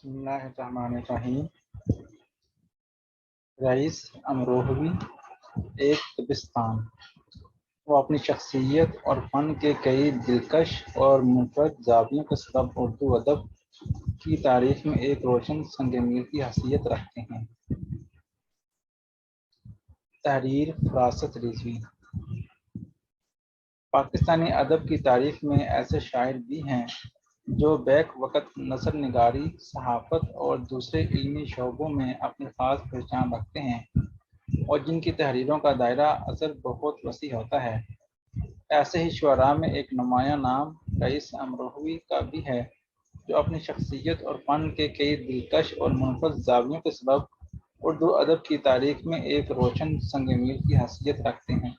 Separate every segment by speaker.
Speaker 1: بسم اللہ الرحمن الرحیم۔ رئیس امروہوی ایک دبستان۔ وہ اپنی شخصیت اور فن کے کئی دلکش اور منفرد زاویوں کے سبب اردو ادب کی تاریخ میں ایک روشن سنگ میل کی حیثیت رکھتے ہیں۔ تحریر فراست رضوی۔ پاکستانی ادب کی تاریخ میں ایسے شاعر بھی ہیں جو بیک وقت نثر نگاری، صحافت اور دوسرے علمی شعبوں میں اپنی خاص پہچان رکھتے ہیں اور جن کی تحریروں کا دائرہ اثر بہت وسیع ہوتا ہے۔ ایسے ہی شعراء میں ایک نمایاں نام رئیس امروہوی کا بھی ہے، جو اپنی شخصیت اور فن کے کئی دلکش اور منفرد زاویوں کے سبب اردو ادب کی تاریخ میں ایک روشن سنگ میل کی حیثیت رکھتے ہیں۔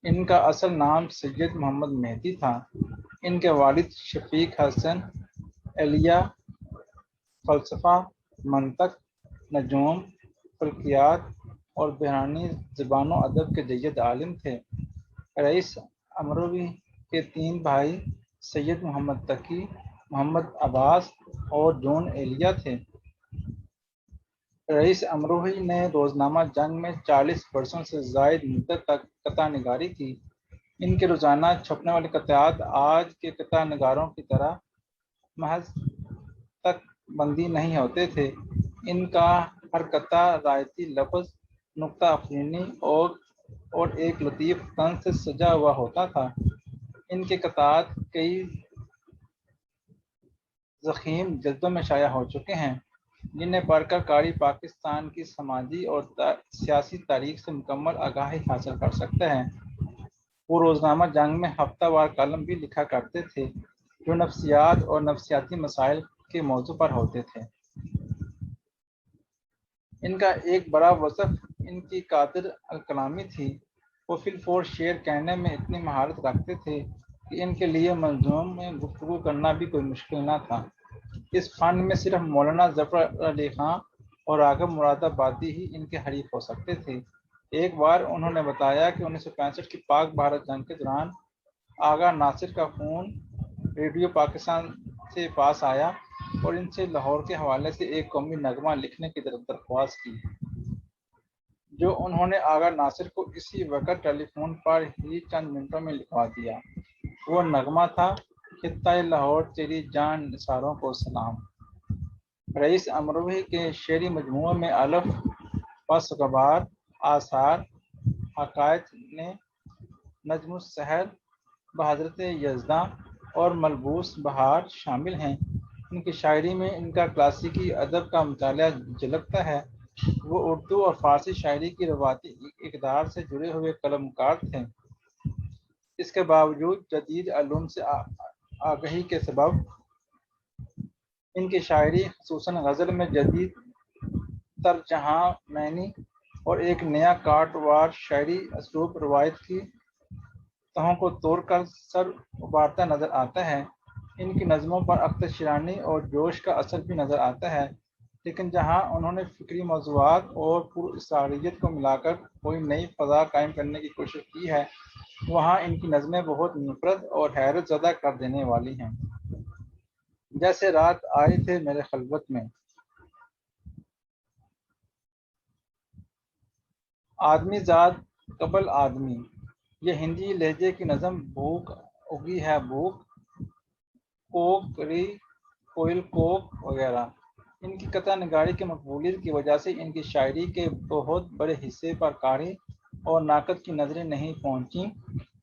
Speaker 1: ان کا اصل نام سید محمد مہدی تھا۔ ان کے والد شفیق حسن اہلیہ فلسفہ، منطق، نجوم، فلکیات اور بحرانی زبان و ادب کے جید عالم تھے۔ رئیس امروہوی کے 3 بھائی سید محمد تقی، محمد عباس اور جون اہلیہ تھے۔ رئیس امروہوی نے روزنامہ جنگ میں 40 برسوں سے زائد مدت تک قطع نگاری کی۔ ان کے روزانہ چھپنے والے قطعات آج کے قطع نگاروں کی طرح محض تک بندی نہیں ہوتے تھے۔ ان کا ہر قطع رایتی لفظ، نکتہ افرینی اور ایک لطیف طنز سے سجا ہوا ہوتا تھا۔ ان کے قطعات کئی ضخیم جلدوں میں شائع ہو چکے ہیں، جنہیں پڑھ کر قاری پاکستان کی سماجی اور سیاسی تاریخ سے مکمل آگاہی حاصل کر سکتا ہے۔ وہ روزنامہ جنگ میں ہفتہ وار کالم بھی لکھا کرتے تھے، جو نفسیات اور نفسیاتی مسائل کے موضوع پر ہوتے تھے۔ ان کا ایک بڑا وصف ان کی قادر الکلامی تھی۔ وہ فی الفور شعر کہنے میں اتنی مہارت رکھتے تھے کہ ان کے لیے منظوم میں گفتگو کرنا بھی کوئی مشکل نہ تھا۔ اس فن میں صرف مولانا ظفر علی خان اور راغب مراد آبادی ہی ان کے حریف ہو سکتے تھے۔ ایک بار انہوں نے بتایا کہ 1965 کی پاک بھارت جنگ کے دوران آغا ناصر کا فون ریڈیو پاکستان سے پاس آیا اور ان سے لاہور کے حوالے سے ایک قومی نغمہ لکھنے کی درخواست کی، جو انہوں نے آغا ناصر کو اسی وقت ٹیلی فون پر ہی چند منٹوں میں لکھوا دیا۔ وہ نغمہ تھا، خطۂ لاہور تیری جان نثاروں کو سلام۔ رئیس امروہوی کے شعری مجموعوں میں الف، پس غبار، آثار، حقائق نے، نجم السحر، بحضرت یزداں اور ملبوس بہار شامل ہیں۔ ان کی شاعری میں ان کا کلاسیکی ادب کا مطالعہ جھلکتا ہے۔ وہ اردو اور فارسی شاعری کی روایتی اقدار سے جڑے ہوئے قلمکار تھے۔ اس کے باوجود جدید علوم سے آگہی کے سبب ان کی شاعری، خصوصاً غزل میں جدید تر جہاں معنی اور ایک نیا کاٹ وار شعری اسلوب روایت کی تہوں کو توڑ کر سر ابھارتا نظر آتا ہے۔ ان کی نظموں پر اختشیرانی اور جوش کا اثر بھی نظر آتا ہے، لیکن جہاں انہوں نے فکری موضوعات اور پر اسراریت کو ملا کر کوئی نئی فضا قائم کرنے کی کوشش کی ہے، وہاں ان کی نظمیں بہت منفرد اور حیرت زدہ کر دینے والی ہیں۔ جیسے رات آئے تھے میرے خلوت میں، آدمی ذات قبل آدمی، یہ ہندی لہجے کی نظم، بھوک اگی ہے بھوک، کوک ری کوئل کوک وغیرہ۔ ان کی قطع نگاری کی مقبولیت کی وجہ سے ان کی شاعری کے بہت بڑے حصے پر قاری اور ناقد کی نظریں نہیں پہنچیں۔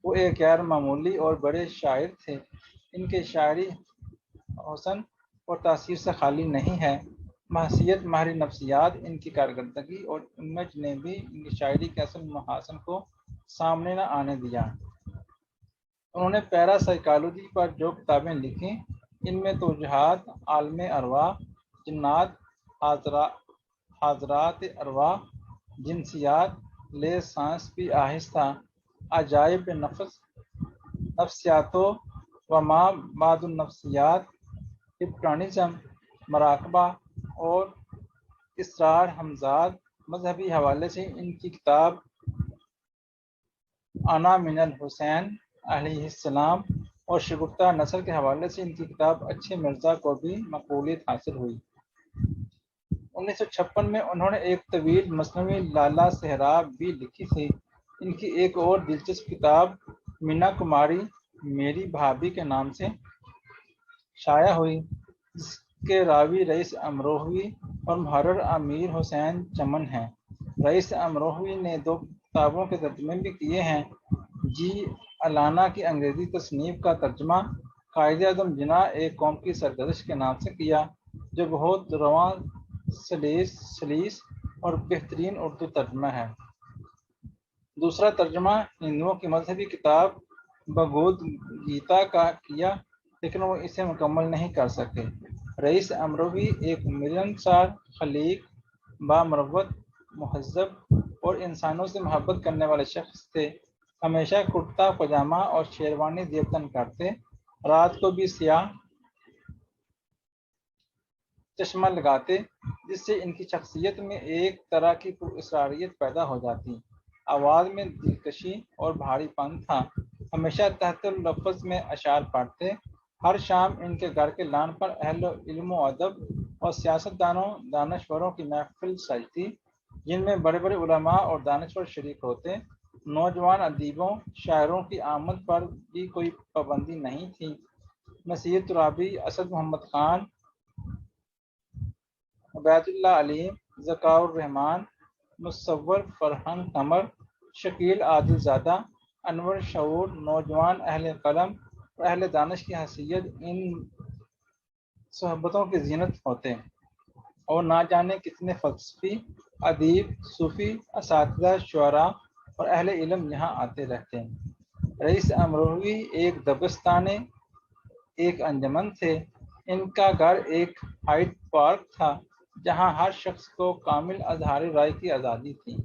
Speaker 1: وہ ایک غیر معمولی اور بڑے شاعر تھے۔ ان کی شاعری حسن اور تاثیر سے خالی نہیں ہے۔ بحیثیت ماہر نفسیات ان کی کارکردگی اور امیج نے بھی ان کی شاعری کے اصل محاسن کو سامنے نہ آنے دیا۔ انہوں نے پیرا سائیکالوجی پر جو کتابیں لکھیں، ان میں توجہات، عالم ارواح، جنات، حاضرات ارواح، جنسیات، لے سائنس بھی آہستہ، عجائب نفس، نفسیاتو و ما بعد النفسیات، ہپنوٹزم، مراقبہ اور اسرار ہمزاد۔ مذہبی حوالے سے ان کی کتاب انا من الحسین علیہ السلام اور شگفتہ نثر کے حوالے سے ان کی کتاب اچھے مرزا کو بھی مقبولیت حاصل ہوئی۔ 1956 میں انہوں نے ایک طویل مثنوی لالا صحرا بھی لکھی تھی۔ ان کی ایک اور دلچسپ کتاب مینا کماری میری بھابھی کے نام سے شائع ہوئی، جس کے راوی رئیس امروہوی اور محرر امیر حسین چمن ہیں۔ رئیس امروہوی نے 2 کتابوں کے ترجمے بھی کیے ہیں۔ جی الانا کی انگریزی تصنیف کا ترجمہ قائد اعظم جناح ایک قوم کی سرگزشت کے نام سے کیا، جو بہت رواں، سلیس اور بہترین اردو ترجمہ ہے۔ دوسرا ترجمہ ہندوؤں کی مذہبی کتاب بھگود گیتا کا کیا، لیکن وہ اسے مکمل نہیں کر سکے۔ رئیس امروہوی ایک ملنسار، خلیق، بامروت، مہذب اور انسانوں سے محبت کرنے والے شخص تھے۔ ہمیشہ کرتا پاجامہ اور شیروانی زیب تن کرتے، رات کو بھی سیاہ چشمہ لگاتے، جس سے ان کی شخصیت میں ایک طرح کی پراسراریت پیدا ہو جاتی۔ آواز میں دلکشی اور بھاری پن تھا۔ ہمیشہ تحت اللفظ میں اشعار پڑھتے۔ ہر شام ان کے گھر کے لان پر اہل علم و ادب اور سیاست دانوں، دانشوروں کی محفل سجتی، جن میں بڑے بڑے علماء اور دانشور شریک ہوتے۔ نوجوان ادیبوں، شاعروں کی آمد پر بھی کوئی پابندی نہیں تھی۔ نصیر ترابی، اسد محمد خان، عبید اللہ علیم، ذکاء الرحمن، مصور فرحان قمر، شکیل عادل زادہ، انور شعور، نوجوان اہل قلم اور اہل دانش کی حیثیت ان صحبتوں کی زینت ہوتے، اور نہ جانے کتنے فلسفی، ادیب، صوفی، اساتذہ، شعراء اور اہل علم یہاں آتے رہتے۔ رئیس امروہوی ایک دبستانے، ایک انجمن تھے۔ ان کا گھر ایک ہائیڈ پارک تھا، جہاں ہر شخص کو کامل اظہار رائے کی آزادی تھی۔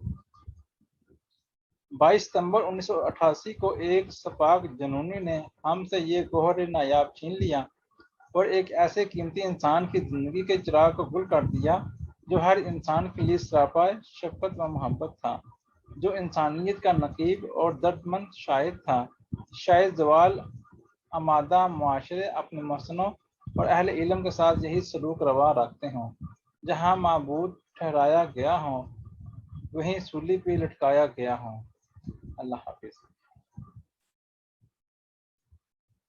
Speaker 1: 22 ستمبر 1988 کو ایک سفاک جنونی نے ہم سے یہ گوہر نایاب چھین لیا اور ایک ایسے قیمتی انسان کی زندگی کے چراغ کو گل کر دیا، جو ہر انسان کے لیے سراپا شفقت و محبت تھا، جو انسانیت کا نقیب اور درد مند شاہد تھا۔ شاید زوال آمادہ معاشرے اپنے محسنوں اور اہل علم کے ساتھ یہی سلوک روا رکھتے ہوں۔ جہاں معبود ٹھہرایا گیا ہوں، وہیں سولی پہ لٹکایا گیا ہوں۔ اللہ حافظ۔